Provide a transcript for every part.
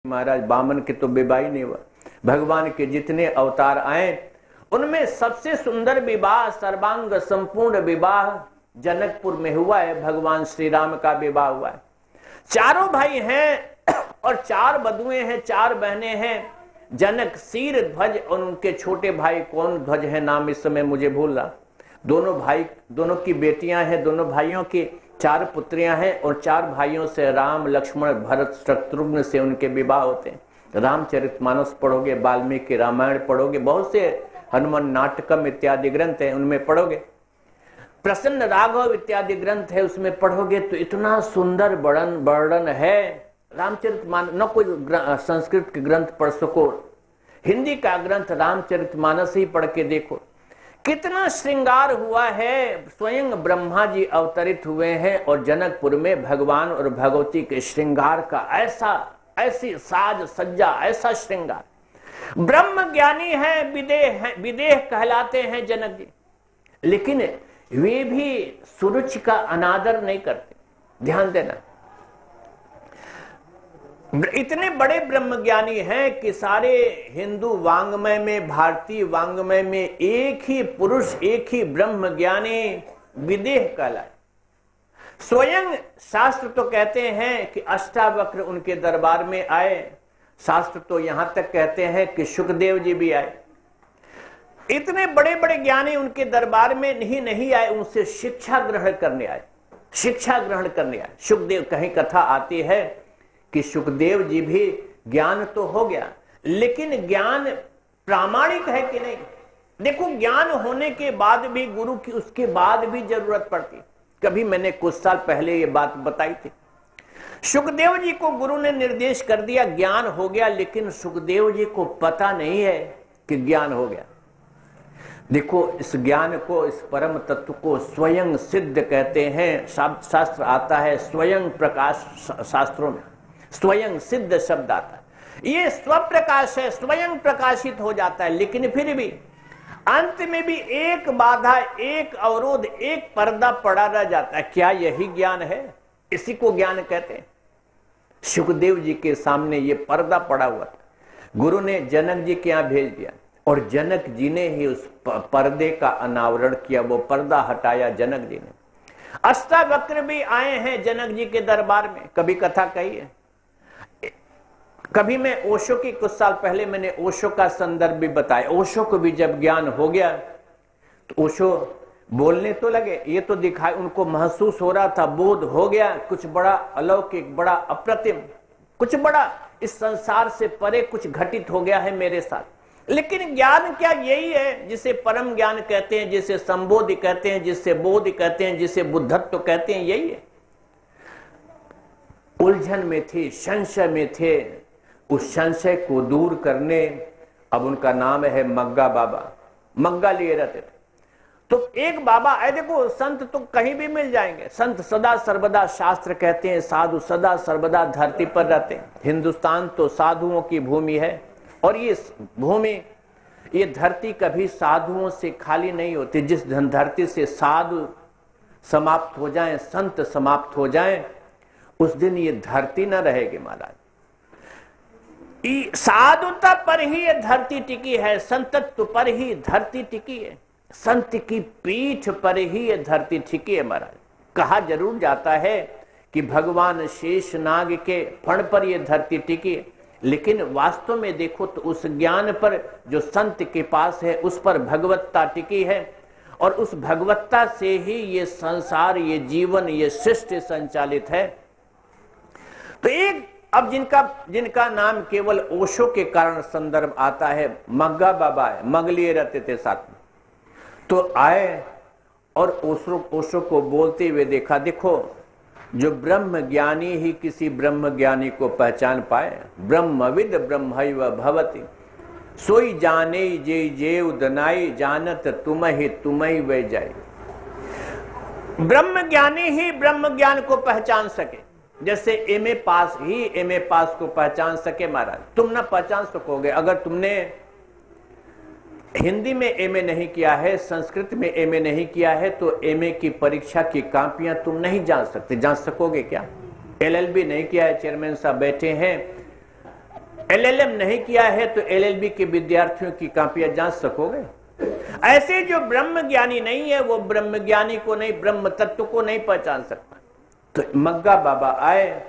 महाराज बामन के तो विवाह ही नहीं हुआ। भगवान के जितने अवतार आए उनमें सबसे सुंदर विवाह, सर्वांग संपूर्ण विवाह जनकपुर में हुआ है। भगवान श्री राम का विवाह हुआ है। चारों भाई हैं और 4 बधुएं हैं, 4 बहनें हैं। जनक, शीर, ध्वज और उनके छोटे भाई कौन ध्वज है, नाम इस समय मुझे भूल रहा। दोनों भाई, दोनों की बेटियां हैं, दोनों भाइयों की 4 पुत्रियां हैं और 4 भाइयों से राम, लक्ष्मण, भरत, शत्रुघ्न से उनके विवाह होते हैं। रामचरितमानस पढ़ोगे, वाल्मीकि रामायण पढ़ोगे, बहुत से हनुमान नाटकम इत्यादि ग्रंथ हैं उनमें पढ़ोगे, प्रसन्न राघव इत्यादि ग्रंथ है उसमें पढ़ोगे तो इतना सुंदर वर्णन है। रामचरितमानस न कोई संस्कृत के ग्रंथ पढ़ सको, हिंदी का ग्रंथ रामचरितमानस ही पढ़ के देखो कितना श्रृंगार हुआ है। स्वयं ब्रह्मा जी अवतरित हुए हैं और जनकपुर में भगवान और भगवती के श्रृंगार का ऐसी साज सज्जा, ऐसा श्रृंगार। ब्रह्म ज्ञानी है, विदेह कहलाते हैं जनक जी, लेकिन वे भी सुरुचि का अनादर नहीं करते। ध्यान देना, इतने बड़े ब्रह्मज्ञानी हैं कि सारे हिंदू वांग्मय में, भारतीय वांग्मय में एक ही पुरुष, एक ही ब्रह्मज्ञानी विदेह कहलाए। स्वयं शास्त्र तो कहते हैं कि अष्टावक्र उनके दरबार में आए। शास्त्र तो यहां तक कहते हैं कि सुखदेव जी भी आए। इतने बड़े बड़े ज्ञानी उनके दरबार में नहीं आए, उनसे शिक्षा ग्रहण करने आए, शिक्षा ग्रहण करने आए। सुखदेव, कहीं कथा आती है कि सुखदेव जी भी ज्ञान तो हो गया, लेकिन ज्ञान प्रामाणिक है कि नहीं। देखो, ज्ञान होने के बाद भी गुरु की उसके बाद भी जरूरत पड़ती। कभी मैंने कुछ साल पहले ये बात बताई थी। सुखदेव जी को गुरु ने निर्देश कर दिया, ज्ञान हो गया, लेकिन सुखदेव जी को पता नहीं है कि ज्ञान हो गया। देखो, इस ज्ञान को, इस परम तत्व को स्वयं सिद्ध कहते हैं। शास्त्र आता है स्वयं प्रकाश, शास्त्रों में स्वयं सिद्ध शब्द आता है। ये स्वप्रकाश है, स्वयं प्रकाशित हो जाता है, लेकिन फिर भी अंत में भी एक बाधा, एक अवरोध, एक पर्दा पड़ा रह जाता है। क्या यही ज्ञान है? इसी को ज्ञान कहते हैं। सुखदेव जी के सामने ये पर्दा पड़ा हुआ था, गुरु ने जनक जी के यहां भेज दिया और जनक जी ने ही उस पर्दे का अनावरण किया, वो पर्दा हटाया जनक जी ने। अष्टावक्र भी आए हैं जनक जी के दरबार में, कभी कथा कही है। कभी मैं ओशो की, कुछ साल पहले मैंने ओशो का संदर्भ भी बताया। ओशो को भी जब ज्ञान हो गया तो ओशो बोलने तो लगे, ये तो दिखाई, उनको महसूस हो रहा था, बोध हो गया, कुछ बड़ा अलौकिक, बड़ा अप्रतिम, कुछ बड़ा इस संसार से परे कुछ घटित हो गया है मेरे साथ। लेकिन ज्ञान क्या यही है जिसे परम ज्ञान कहते हैं, जिसे संबोधि कहते हैं, जिसे बोधि कहते हैं, जिसे बुद्धत्व कहते हैं, यही है। उलझन में थे, संशय में थे, उस संशय को दूर करने, अब उनका नाम है मग्गा बाबा, मग्गा लिए रहते थे। तो एक बाबा आए, देखो संत तो कहीं भी मिल जाएंगे, संत सदा सर्वदा, शास्त्र कहते हैं साधु सदा सर्वदा धरती पर रहते हैं। हिंदुस्तान तो साधुओं की भूमि है और ये भूमि, ये धरती कभी साधुओं से खाली नहीं होती। जिस धरती से साधु समाप्त हो जाएं, संत समाप्त हो जाएं, उस दिन ये धरती न रहेगी महाराज। साधुता पर ही ये धरती टिकी है, संतत्व पर ही धरती टिकी है, संत की पीठ पर ही ये धरती टिकी है महाराज। कहा जरूर जाता है कि भगवान शेषनाग के फण पर ये धरती टिकी है, लेकिन वास्तव में देखो तो उस ज्ञान पर जो संत के पास है, उस पर भगवत्ता टिकी है और उस भगवत्ता से ही ये संसार, ये जीवन, ये सृष्टि संचालित है। तो एक, अब जिनका नाम केवल ओशो के कारण संदर्भ आता है, मग्गा बाबा है, मग लिए रहते थे साथ में। तो आए और ओशो को बोलते हुए देखा, देखो जो ब्रह्म ज्ञानी ही किसी ब्रह्म ज्ञानी को पहचान पाए, ब्रह्मविद ब्रह्मैव भवति, सोई जाने जे जेव दनाई, जानत तुम्हि वे जाए। ब्रह्म ज्ञानी ही ब्रह्म ज्ञान को पहचान सके, जैसे एमए पास ही एमए पास को पहचान सके महाराज। तुम ना पहचान सकोगे अगर तुमने हिंदी में एमए नहीं किया है, संस्कृत में एमए नहीं किया है, तो एमए की परीक्षा की कॉपियां तुम नहीं जान सकते। जान सकोगे क्या? एलएलबी नहीं किया है, चेयरमैन साहब बैठे हैं, LLM नहीं किया है तो LLB के विद्यार्थियों की कॉपियां जांच सकोगे? ऐसे जो ब्रह्म ज्ञानी नहीं है वो ब्रह्म ज्ञानी को नहीं, ब्रह्म तत्व को नहीं पहचान सकता। तो मग्गा बाबा आए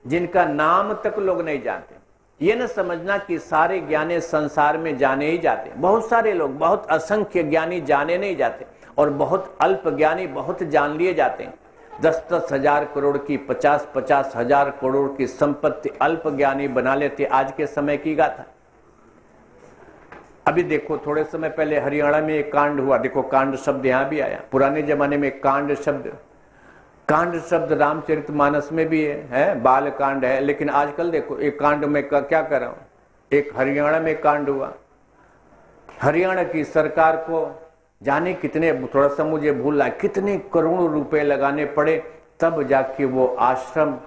जिनका नाम तक लोग नहीं जानते। ये न समझना कि सारे ज्ञानी संसार में जाने ही जाते, बहुत सारे लोग, बहुत असंख्य ज्ञानी जाने नहीं जाते और बहुत अल्प ज्ञानी बहुत जान लिए जाते हैं। 10-10 हजार करोड़ की, 50-50 हजार करोड़ की संपत्ति अल्प ज्ञानी बना लेते। आज के समय की गाथा। अभी देखो, थोड़े समय पहले हरियाणा में एक कांड हुआ। देखो, कांड शब्द यहां भी आया। पुराने जमाने में कांड शब्द रामचरितमानस में भी है, बाल कांड है। लेकिन आजकल देखो, एक कांड में क्या कर रहा हूं, एक हरियाणा में कांड हुआ। हरियाणा की सरकार को जाने कितने, थोड़ा सा मुझे भूल रहा है, कितने करोड़ों रुपए लगाने पड़े तब जाके वो आश्रम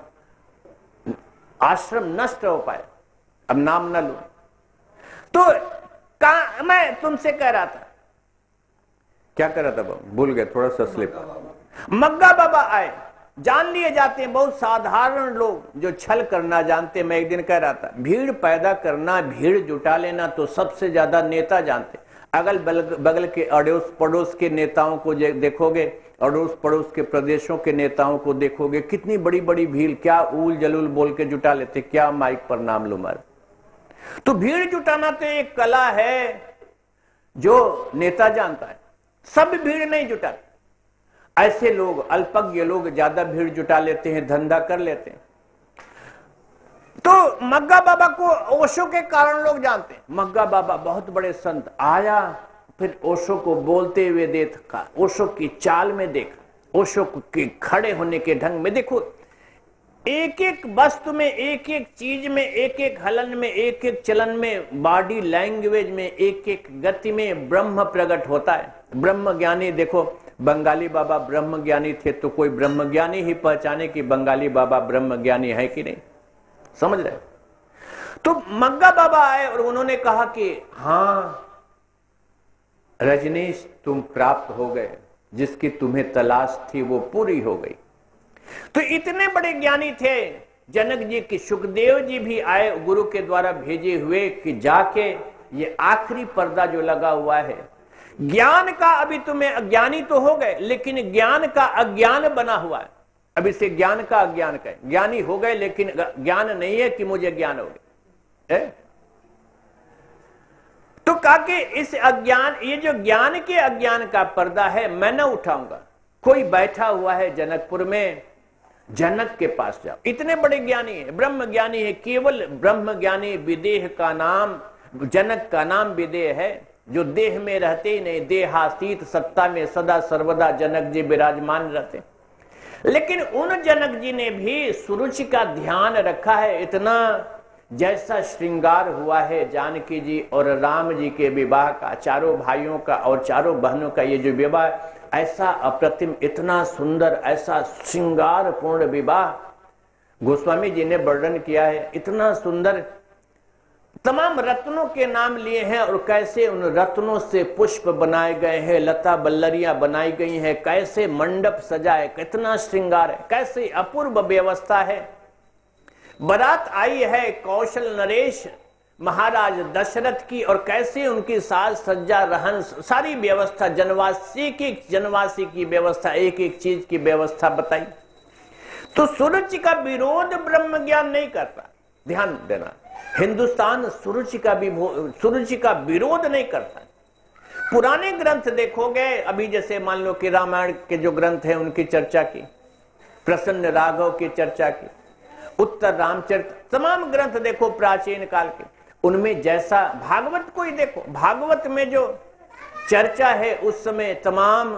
नष्ट हो पाए। अब नाम न लो तो मैं तुमसे कह रहा था, क्या कर रहा था, भूल गए, थोड़ा सा स्लिप। मग्गा बाबा आए, जान लिए जाते हैं बहुत साधारण लोग जो छल करना जानते। मैं एक दिन कह रहा था, भीड़ पैदा करना, भीड़ जुटा लेना तो सबसे ज्यादा नेता जानते। अगल बगल के अड़ोस पड़ोस के नेताओं को देखोगे, अड़ोस पड़ोस के प्रदेशों के नेताओं को देखोगे, कितनी बड़ी बड़ी भीड़, क्या उल जलूल बोल के जुटा लेते, क्या माइक पर नाम लू मार। तो भीड़ जुटाना तो एक कला है जो नेता जानता है, सब भीड़ नहीं जुटाते। ऐसे लोग, अल्पज्ञ लोग ज्यादा भीड़ जुटा लेते हैं, धंधा कर लेते हैं। तो मग्गा बाबा को ओशो के कारण लोग जानते हैं। मग्गा बाबा बहुत बड़े संत, आया फिर ओशो को बोलते हुए देखा, ओशो की चाल में देखा, ओशो के खड़े होने के ढंग में देखो, एक एक वस्तु में, एक एक चीज में, एक एक हलन में, एक एक चलन में, बॉडी लैंग्वेज में, एक एक गति में ब्रह्म प्रकट होता है। ब्रह्म ज्ञानी देखो, बंगाली बाबा ब्रह्म ज्ञानी थे तो कोई ब्रह्म ज्ञानी ही पहचाने कि बंगाली बाबा ब्रह्म ज्ञानी है कि नहीं, समझ रहे? तो मग्गा बाबा आए और उन्होंने कहा कि हाँ रजनीश, तुम प्राप्त हो गए, जिसकी तुम्हें तलाश थी वो पूरी हो गई। तो इतने बड़े ज्ञानी थे जनक जी की, सुखदेव जी भी आए गुरु के द्वारा भेजे हुए कि जाके ये आखिरी पर्दा जो लगा हुआ है ज्ञान का, अभी तुम्हें अज्ञानी तो हो गए लेकिन ज्ञान का अज्ञान बना हुआ है। अब इसे ज्ञान का अज्ञान कहे, ज्ञानी हो गए लेकिन ज्ञान नहीं है कि मुझे ज्ञान हो गया। तो कहा कि इस अज्ञान, ये जो ज्ञान के अज्ञान का पर्दा है मैं न उठाऊंगा। कोई बैठा हुआ है जनकपुर में, जनक के पास जाओ, इतने बड़े ज्ञानी है, ब्रह्म ज्ञानी है, केवल ब्रह्म ज्ञानी। विदेह का नाम, जनक का नाम विदेह है, जो देह में रहते ही नहीं, देहातीत सत्ता में सदा सर्वदा जनक जी विराजमान रहते। लेकिन उन जनक जी ने भी सुरुचि का ध्यान रखा है इतना, जैसा श्रृंगार हुआ है जानकी जी और राम जी के विवाह का, चारों भाइयों का और चारों बहनों का ये जो विवाह, ऐसा अप्रतिम, इतना सुंदर, ऐसा श्रृंगार पूर्ण विवाह गोस्वामी जी ने वर्णन किया है। इतना सुंदर, तमाम रत्नों के नाम लिए हैं और कैसे उन रत्नों से पुष्प बनाए गए हैं, लता बल्लरियां बनाई गई हैं, कैसे मंडप सजा है, कितना श्रृंगार है, कैसे अपूर्व व्यवस्था है। बारात आई है कौशल नरेश महाराज दशरथ की, और कैसे उनकी साज सज्जा, रहन, सारी व्यवस्था, जनवासी की व्यवस्था, एक एक चीज की व्यवस्था बताई। तो सुरुचि का विरोध ब्रह्म ज्ञान नहीं करता, ध्यान देना। हिंदुस्तान सुरुचि का विरोध नहीं करता। पुराने ग्रंथ देखोगे, अभी जैसे मान लो कि रामायण के जो ग्रंथ हैं उनकी चर्चा की, प्रसन्न राघव की चर्चा की, उत्तर रामचरित, तमाम ग्रंथ देखो प्राचीन काल के, उनमें जैसा, भागवत को ही देखो, भागवत में जो चर्चा है उस समय तमाम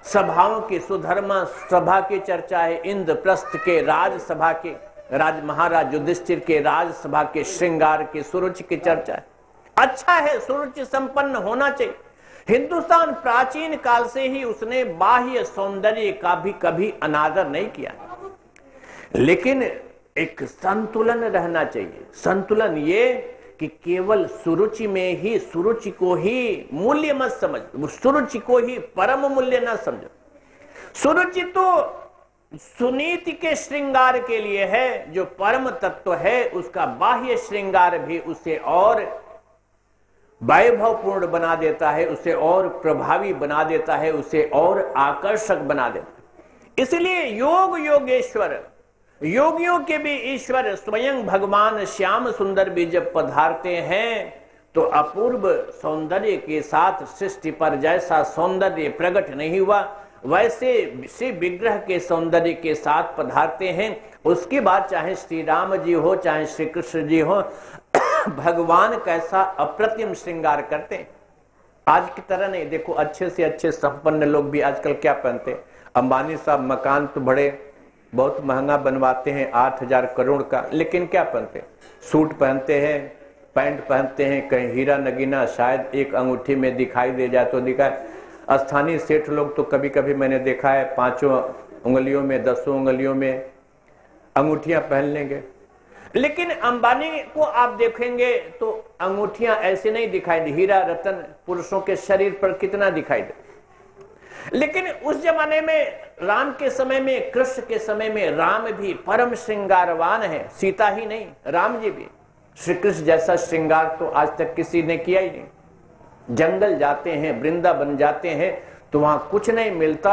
सभाओं की, सुधर्मा सभा की चर्चा है, इंद्रप्रस्थ के राजसभा के, महाराज युधिष्ठिर के राजसभा के श्रृंगार की, सुरुचि की चर्चा है। अच्छा है, सुरुचि संपन्न होना चाहिए। हिंदुस्तान प्राचीन काल से ही उसने बाह्य सौंदर्य का भी कभी अनादर नहीं किया, लेकिन एक संतुलन रहना चाहिए। संतुलन ये कि केवल सुरुचि में ही, सुरुचि को ही मूल्य मत समझ, सुरुचि को ही परम मूल्य ना समझो। सुरुचि तो सुनीति के श्रृंगार के लिए है, जो परम तत्व है उसका बाह्य श्रृंगार भी उसे और वैभवपूर्ण बना देता है, उसे और प्रभावी बना देता है, उसे और आकर्षक बना देता है। इसलिए योग योगेश्वर, योगियों के भी ईश्वर स्वयं भगवान श्याम सुंदर भी जब पधारते हैं तो अपूर्व सौंदर्य के साथ सृष्टि पर जैसा सौंदर्य प्रकट नहीं हुआ वैसे शिव विग्रह के सौंदर्य के साथ पधारते हैं। उसके बाद चाहे श्री राम जी हो चाहे श्री कृष्ण जी हो, भगवान कैसा अप्रतिम श्रृंगार करते हैं। आज की तरह नहीं, देखो अच्छे से अच्छे संपन्न लोग भी आजकल क्या पहनते हैं। अंबानी साहब मकान तो बड़े बहुत महंगा बनवाते हैं 8,000 करोड़ का, लेकिन क्या पहनते हैं? सूट पहनते हैं, पैंट पहनते हैं, कहीं हीरा नगीना शायद एक अंगूठी में दिखाई दे जाए तो दिखाए। स्थानीय सेठ लोग तो कभी कभी मैंने देखा है 5 उंगलियों में 10 उंगलियों में अंगूठियां पहन लेंगे, लेकिन अंबानी को आप देखेंगे तो अंगूठियां ऐसे नहीं दिखाई दे। हीरा रतन पुरुषों के शरीर पर कितना दिखाई दे, लेकिन उस जमाने में राम के समय में, कृष्ण के समय में राम भी परम श्रृंगारवान है। सीता ही नहीं, राम जी भी। श्री कृष्ण जैसा श्रृंगार तो आज तक किसी ने किया ही नहीं। जंगल जाते हैं, वृंदावन जाते हैं तो वहां कुछ नहीं मिलता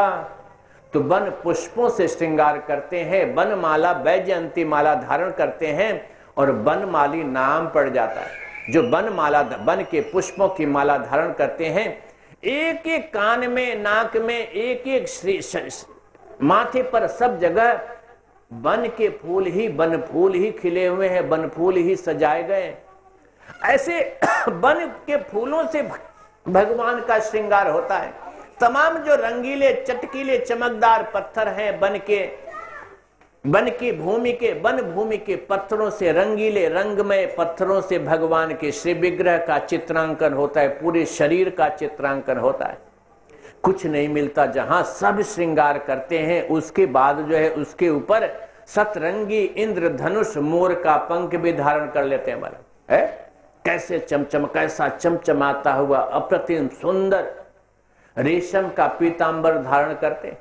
तो वन पुष्पों से श्रृंगार करते हैं, वन माला वैजयंती माला धारण करते हैं और वनमाली नाम पड़ जाता है। जो वन माला, वन के पुष्पों की माला धारण करते हैं, एक एक कान में, नाक में, एक एक माथे पर, सब जगह वन के फूल ही, वन फूल ही खिले हुए हैं, वन फूल ही सजाए गए। ऐसे वन के फूलों से भगवान का श्रृंगार होता है। तमाम जो रंगीले चटकीले चमकदार पत्थर हैं वन की भूमि के, वन भूमि के पत्थरों से, रंगीले रंगमय पत्थरों से भगवान के श्री विग्रह का चित्रांकन होता है, पूरे शरीर का चित्रांकन होता है। कुछ नहीं मिलता जहां सब श्रृंगार करते हैं। उसके बाद जो है उसके ऊपर सतरंगी इंद्रधनुष मोर का पंख भी धारण कर लेते हैं। मतलब है कैसे कैसा चमचमाता हुआ अप्रतिम सुंदर रेशम का पीतांबर धारण करते हैं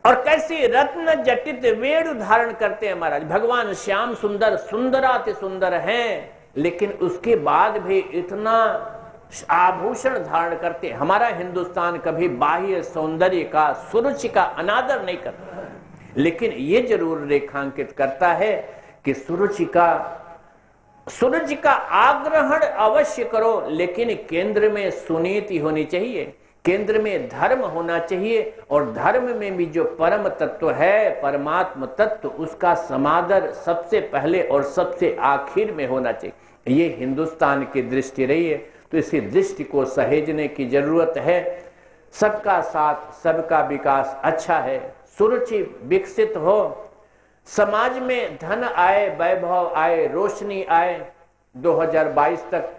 और कैसी रत्न जटित वेणु धारण करते हैं। महाराज भगवान श्याम सुंदर सुंदराति सुंदर हैं, लेकिन उसके बाद भी इतना आभूषण धारण करते। हमारा हिंदुस्तान कभी बाह्य सौंदर्य का, सुरुचि का अनादर नहीं करता, लेकिन ये जरूर रेखांकित करता है कि सुरुचि का आग्रहण अवश्य करो, लेकिन केंद्र में सुनीति होनी चाहिए, केंद्र में धर्म होना चाहिए और धर्म में भी जो परम तत्व है, परमात्म तत्व, उसका समादर सबसे पहले और सबसे आखिर में होना चाहिए। ये हिंदुस्तान की दृष्टि रही है, तो इसी दृष्टि को सहेजने की जरूरत है। सबका साथ, सबका विकास अच्छा है, सुरुचि विकसित हो, समाज में धन आए, वैभव आए, रोशनी आए। 2022 तक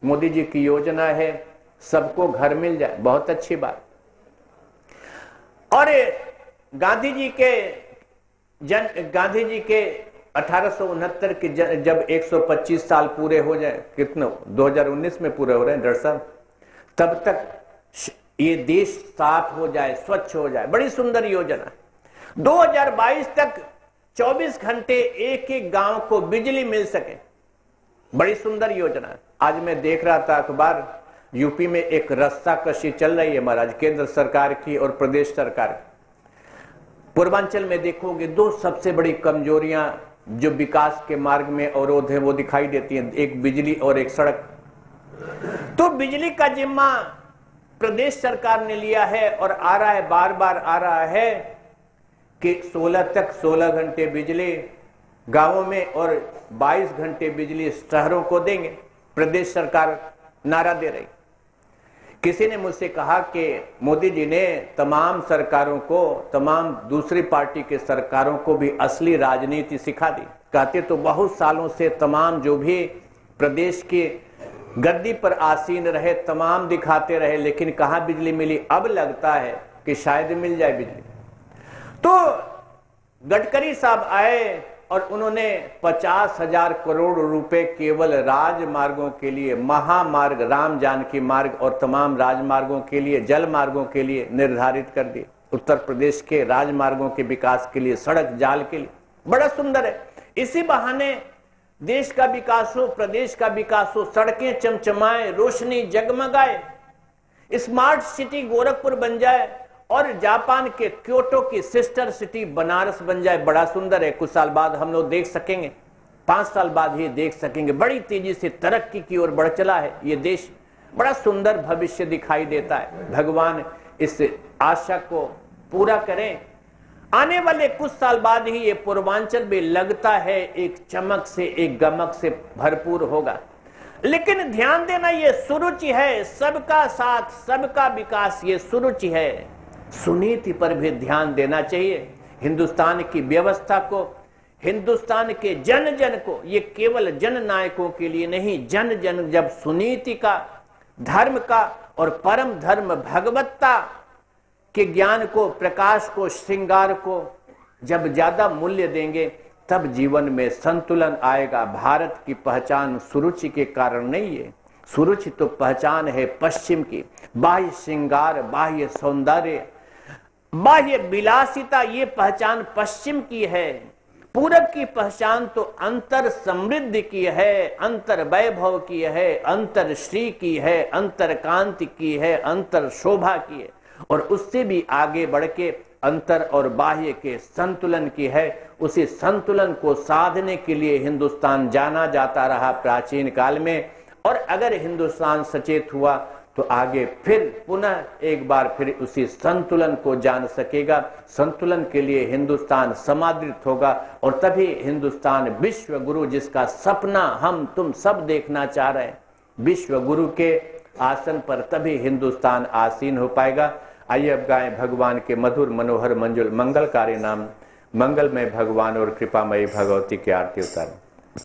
मोदी जी की योजना है सबको घर मिल जाए, बहुत अच्छी बात। और गांधी जी के 1869 के जब 125 साल पूरे हो जाए, कितने 2019 में पूरे हो रहे हैं डॉक्टर साहब, तब तक ये देश साफ हो जाए, स्वच्छ हो जाए, बड़ी सुंदर योजना। 2022 तक 24 घंटे एक एक गांव को बिजली मिल सके, बड़ी सुंदर योजना है। आज मैं देख रहा था अखबार, यूपी में एक रास्ता कशी चल रही है महाराज, केंद्र सरकार की और प्रदेश सरकार की। पूर्वांचल में देखोगे 2 सबसे बड़ी कमजोरियां जो विकास के मार्ग में अवरोध है वो दिखाई देती हैं, एक बिजली और एक सड़क। तो बिजली का जिम्मा प्रदेश सरकार ने लिया है और आ रहा है, बार बार आ रहा है कि 16 घंटे बिजली गांवों में और 22 घंटे बिजली शहरों को देंगे। प्रदेश सरकार नारा दे रही। किसी ने मुझसे कहा कि मोदी जी ने तमाम सरकारों को, तमाम दूसरी पार्टी के सरकारों को भी असली राजनीति सिखा दी। कहते तो बहुत सालों से तमाम जो भी प्रदेश के गद्दी पर आसीन रहे तमाम दिखाते रहे, लेकिन कहां बिजली मिली। अब लगता है कि शायद मिल जाए बिजली। तो गडकरी साहब आए और उन्होंने 50,000 करोड़ रुपए केवल राजमार्गों के लिए, महामार्ग, राम जानकी मार्ग और तमाम राजमार्गों के लिए, जल मार्गों के लिए निर्धारित कर दिए। उत्तर प्रदेश के राजमार्गों के विकास के लिए, सड़क जाल के लिए, बड़ा सुंदर है। इसी बहाने देश का विकास हो, प्रदेश का विकास हो, सड़कें चमचमाए, रोशनी जगमगाए, स्मार्ट सिटी गोरखपुर बन जाए और जापान के क्योटो की सिस्टर सिटी बनारस बन जाए। बड़ा सुंदर है। कुछ साल बाद हम लोग देख सकेंगे, 5 साल बाद ही देख सकेंगे, बड़ी तेजी से तरक्की की ओर बढ़ चला है ये देश। बड़ा सुंदर भविष्य दिखाई देता है। भगवान इस आशा को पूरा करें। आने वाले कुछ साल बाद ही ये पूर्वांचल भी लगता है एक चमक से, एक गमक से भरपूर होगा। लेकिन ध्यान देना, ये सुरुचि है, सबका साथ सबका विकास, ये सुरुचि है। सुनीति पर भी ध्यान देना चाहिए। हिंदुस्तान की व्यवस्था को, हिंदुस्तान के जन जन को, ये केवल जन नायकों के लिए नहीं, जन जन जब सुनीति का, धर्म का और परम धर्म भगवत्ता के ज्ञान को, प्रकाश को, श्रृंगार को जब ज्यादा मूल्य देंगे, तब जीवन में संतुलन आएगा। भारत की पहचान सुरुचि के कारण नहीं है। सुरुचि तो पहचान है पश्चिम की। बाह्य श्रृंगार, बाह्य सौंदर्य, बाह्य विलासिता, ये पहचान पश्चिम की है। पूरब की पहचान तो अंतर समृद्धि की है, अंतर वैभव की है, अंतर श्री की है, अंतर कांति की है, अंतर शोभा की है, और उससे भी आगे बढ़ के अंतर और बाह्य के संतुलन की है। उसी संतुलन को साधने के लिए हिंदुस्तान जाना जाता रहा प्राचीन काल में, और अगर हिंदुस्तान सचेत हुआ तो आगे फिर पुनः एक बार फिर उसी संतुलन को जान सकेगा। संतुलन के लिए हिंदुस्तान समादृत होगा, और तभी हिंदुस्तान विश्व गुरु, जिसका सपना हम तुम सब देखना चाह रहे हैं, विश्व गुरु के आसन पर तभी हिंदुस्तान आसीन हो पाएगा। आइए अब गाएं भगवान के मधुर मनोहर मंजुल मंगलकारी नाम, मंगलमय भगवान और कृपामयी भगवती की आरती उतारें।